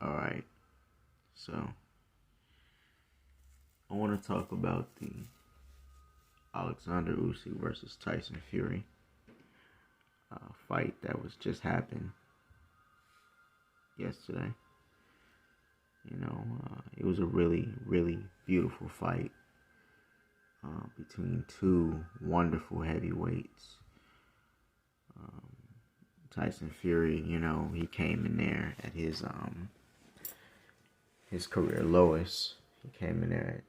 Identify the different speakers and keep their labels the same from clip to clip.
Speaker 1: Alright, so I want to talk about the Oleksandr Usyk versus Tyson Fury fight that was just happened yesterday. It was a really, really beautiful fight between two wonderful heavyweights. Tyson Fury, he came in there at his career lowest. He came in there at,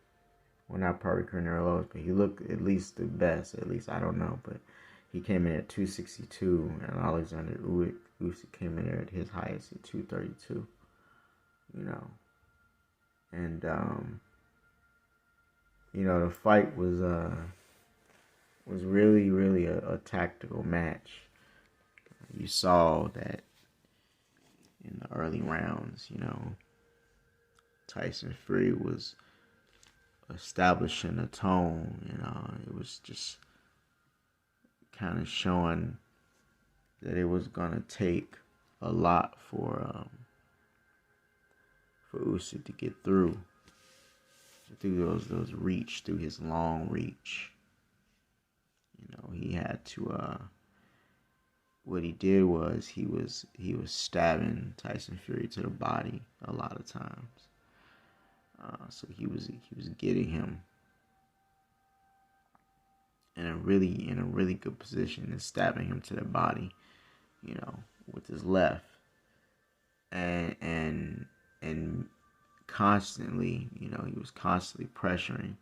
Speaker 1: well, not probably career lowest, but he looked at least the best. At least I don't know, but he came in at 262, and Oleksandr Usyk came in there at his highest at 232. And the fight was really, really a tactical match. You saw that in the early rounds, Tyson Fury was establishing a tone. It was just kind of showing that it was gonna take a lot for Usyk to get through through his long reach. He had to. What he did was he was stabbing Tyson Fury to the body a lot of times. So he was getting him in a really good position and stabbing him to the body, with his left, and constantly, he was constantly pressuring,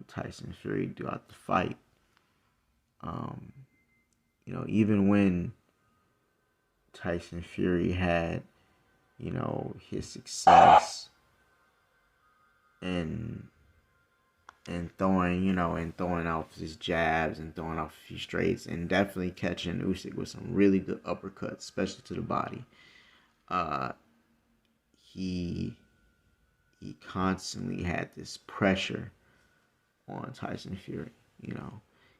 Speaker 1: Tyson Fury throughout the fight. Even when Tyson Fury had, his success in throwing off his jabs and throwing off a few straights and definitely catching Usyk with some really good uppercuts, especially to the body. He constantly had this pressure on Tyson Fury.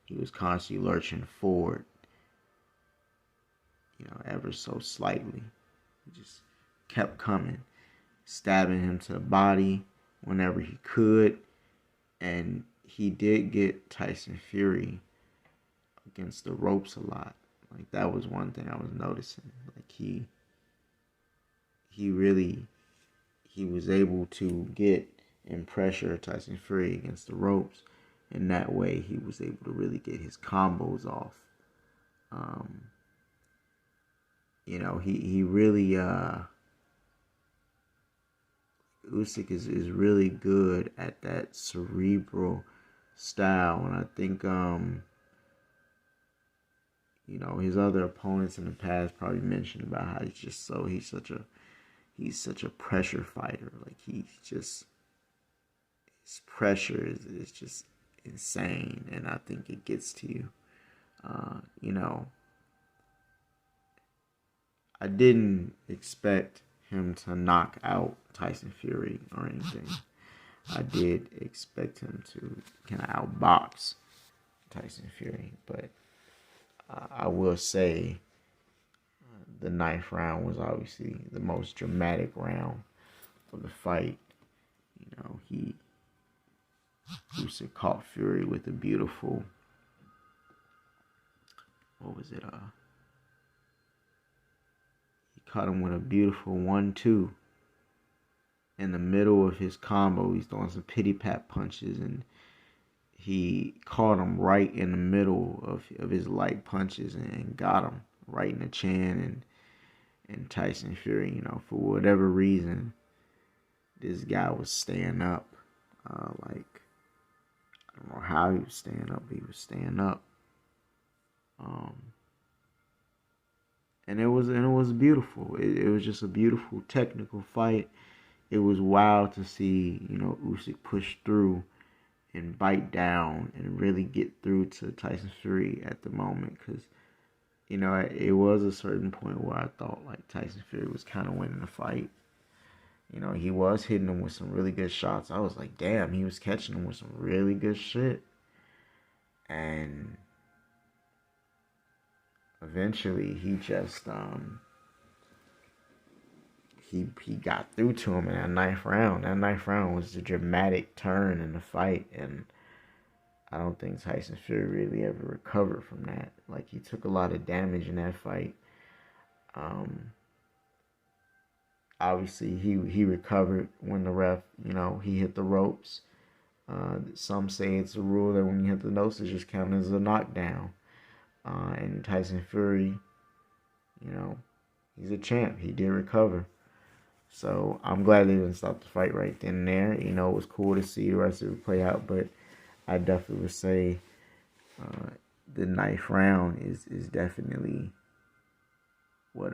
Speaker 1: He was constantly lurching forward, ever so slightly. He just kept coming, stabbing him to the body whenever he could. And he did get Tyson Fury against the ropes a lot. Like, that was one thing I was noticing. Like, he was able to get and pressure Tyson Fury against the ropes. And that way he was able to really get his combos off. He really, Usyk is really good at that cerebral style. And I think, his other opponents in the past probably mentioned about how he's such a pressure fighter. Like, his pressure is just insane, and I think it gets to you. I didn't expect him to knock out Tyson Fury or anything. I did expect him to kind of outbox Tyson Fury, but I will say the ninth round was obviously the most dramatic round of the fight. He Usyk caught Fury with a beautiful, what was it? He caught him with a beautiful 1-2 in the middle of his combo. He's throwing some pity pat punches, and he caught him right in the middle of his light punches and got him right in the chin. And Tyson Fury, for whatever reason, this guy was staying up. I don't know how he was staying up, but he was staying up. And it was beautiful. It was just a beautiful technical fight. It was wild to see, Usyk push through and bite down and really get through to Tyson Fury at the moment, because, it was a certain point where I thought, like, Tyson Fury was kind of winning the fight. He was hitting him with some really good shots. I was like, damn, he was catching him with some really good shit. And eventually he just he got through to him in that ninth round. That ninth round was a dramatic turn in the fight, and I don't think Tyson Fury really ever recovered from that. Like, he took a lot of damage in that fight. Obviously, he recovered when the ref, he hit the ropes. Some say it's a rule that when you hit the ropes, it just counts as a knockdown. And Tyson Fury, he's a champ. He did recover. So I'm glad they didn't stop the fight right then and there. It was cool to see the rest of it play out, but I definitely would say the ninth round is definitely what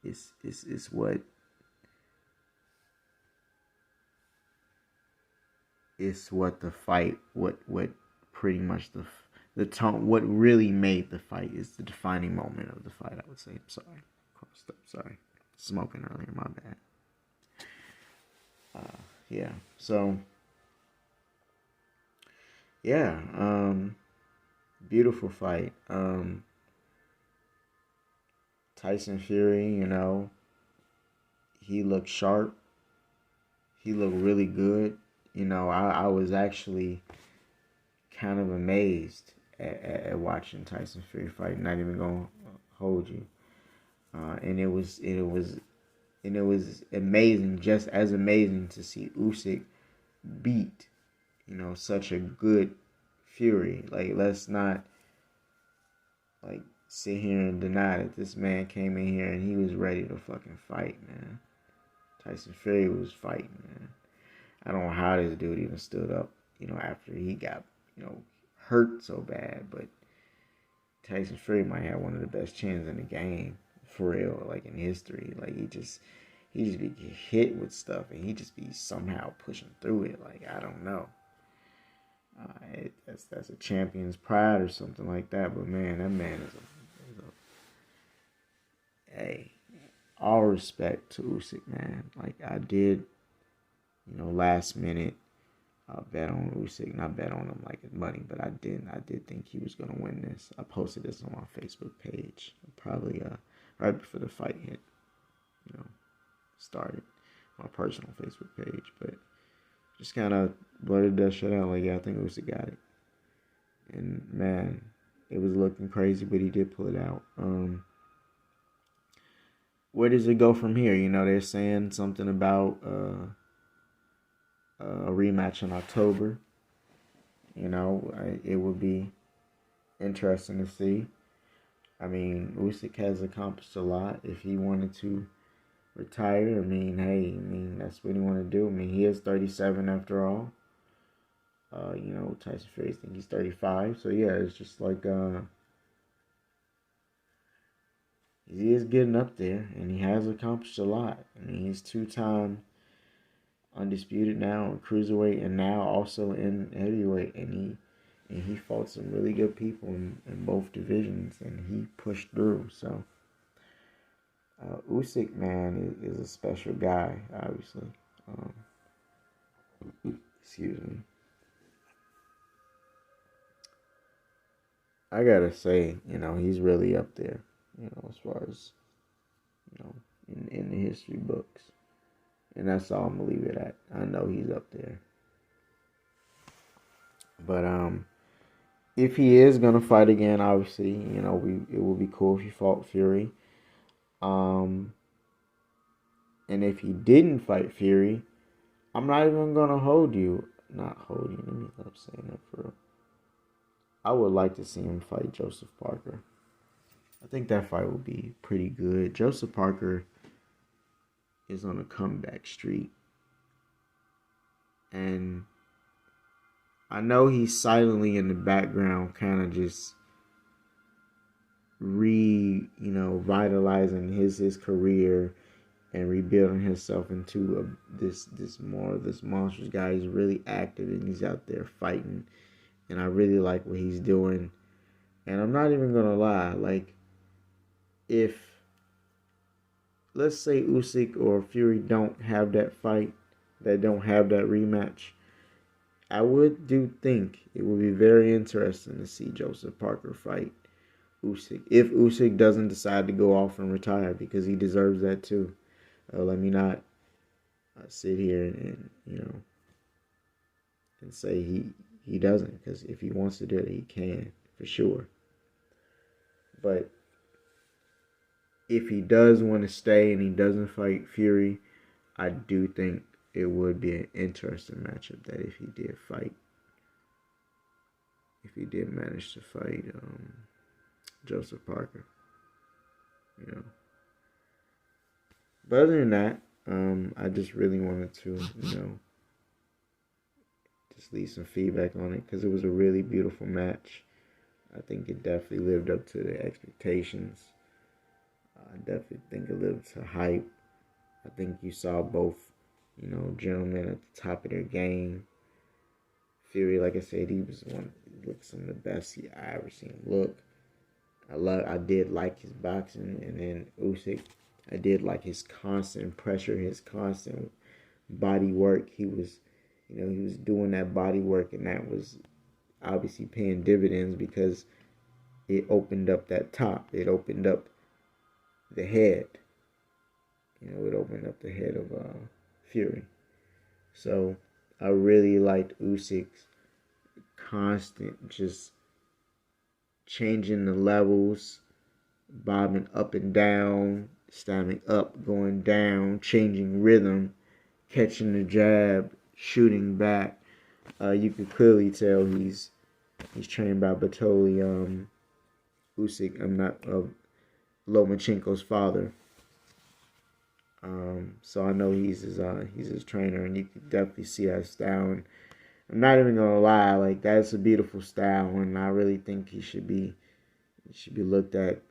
Speaker 1: is what the fight, what pretty much the tone, what really made the fight, is the defining moment of the fight, I would say. I'm sorry. Sorry. Smoking earlier, my bad. Yeah. So, yeah. Beautiful fight. Tyson Fury, he looked sharp. He looked really good. I was actually kind of amazed at watching Tyson Fury fight. Not even gonna hold you. And it was amazing, just as amazing to see Usyk beat, such a good Fury. Like, let's not sit here and deny that this man came in here and he was ready to fucking fight, man. Tyson Fury was fighting, man. I don't know how this dude even stood up, after he got, hurt so bad, but Tyson Fury might have one of the best chins in the game, for real, like in history. Like, he just be hit with stuff and he just be somehow pushing through it. Like, I don't know. That's a champion's pride or something like that. But man, that man is a hey, all respect to Usyk, man. Like, I did, last minute bet on Usyk. Not bet on him like his money, but I did think he was gonna win this. I posted this on my Facebook page, probably right before the fight hit, started, my personal Facebook page, but just kind of blurted that shit out. Like, yeah, I think Usyk got it, and man, it was looking crazy, but he did pull it out. Where does it go from here? They're saying something about a rematch in October. It would be interesting to see. I mean, Usyk has accomplished a lot. If he wanted to retire, that's what he wanted to do. He is 37 after all. Tyson Fury, I think he's 35. So yeah, it's just like he is getting up there, and he has accomplished a lot. He's 2-time undisputed now in cruiserweight, and now also in heavyweight, and he fought some really good people in both divisions, and he pushed through. So Usyk, man, is a special guy, obviously. Excuse me. I gotta say, he's really up there, as far as, in the history books. And that's all I'm gonna leave it at. I know he's up there. But if he is gonna fight again, obviously, it would be cool if he fought Fury. And if he didn't fight Fury, I'm not even gonna hold you. Not hold you. Let me stop saying that for real. I would like to see him fight Joseph Parker. I think that fight would be pretty good. Joseph Parker is on a comeback streak. And I know he's silently in the background kind of just revitalizing his career and rebuilding himself into this monstrous guy. He's really active and he's out there fighting. And I really like what he's doing. And I'm not even going to lie. Like, if, let's say Usyk or Fury don't have that fight, they don't have that rematch, I do think it would be very interesting to see Joseph Parker fight Usyk. If Usyk doesn't decide to go off and retire, because he deserves that too. Let me not sit here and and say he doesn't, because if he wants to do it, he can for sure. But if he does want to stay and he doesn't fight Fury, I do think it would be an interesting matchup. That if he did manage to fight Joseph Parker, you know. But other than that, I just really wanted to, just leave some feedback on it, because it was a really beautiful match. I think it definitely lived up to the expectations. I definitely think it lived to hype. I think you saw both, gentlemen at the top of their game. Fury, like I said, he looked some of the best I ever seen him look. I did like his boxing, and then Usyk, I did like his constant pressure, his constant body work. He was doing that body work, and that was obviously paying dividends, because it opened up that top. It opened up the head. It opened up the head of Fury. So I really liked Usyk's constant, just changing the levels, bobbing up and down, standing up, going down, changing rhythm, catching the jab, shooting back. You could clearly tell he's trained by Batoli Usyk. I'm not Lomachenko's father. So I know he's his trainer, and you can definitely see that style. And I'm not even gonna lie, like, that's a beautiful style, and I really think he should be looked at.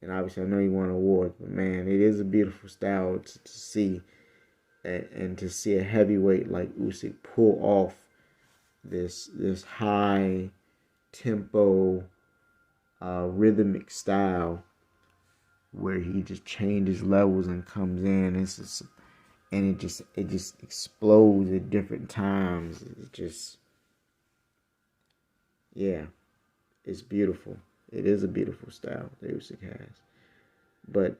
Speaker 1: And obviously, I know he won awards, but man, it is a beautiful style to see, and to see a heavyweight like Usyk pull off this high tempo, rhythmic style, where he just changes levels and comes in. It just explodes at different times. It's beautiful. It is a beautiful style that Usyk has. But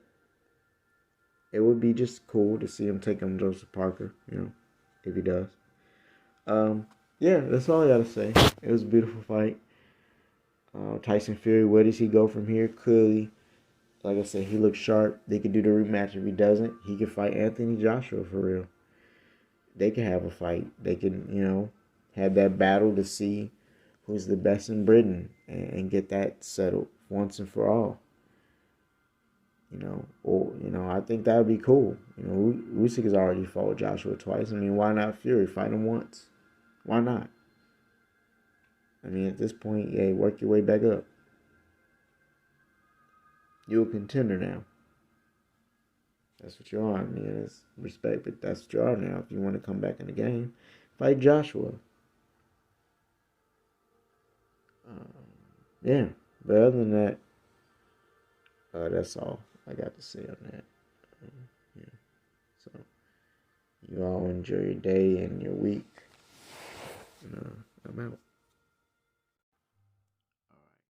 Speaker 1: it would be just cool to see him take on Joseph Parker, if he does. That's all I gotta say. It was a beautiful fight. Tyson Fury, where does he go from here? Clearly, like I said, he looks sharp. They could do the rematch. If he doesn't, he could fight Anthony Joshua for real. They could have a fight. They could, have that battle to see who's the best in Britain, and get that settled once and for all. I think that would be cool. Usyk has already fought Joshua twice. I mean, why not Fury? Fight him once. Why not? I mean, at this point, work your way back up. You're a contender now. That's what you are. I mean, it's respect, but that's what you are now. If you want to come back in the game, fight Joshua. But other than that, that's all I got to say on that. So you all enjoy your day and your week. And, I'm out.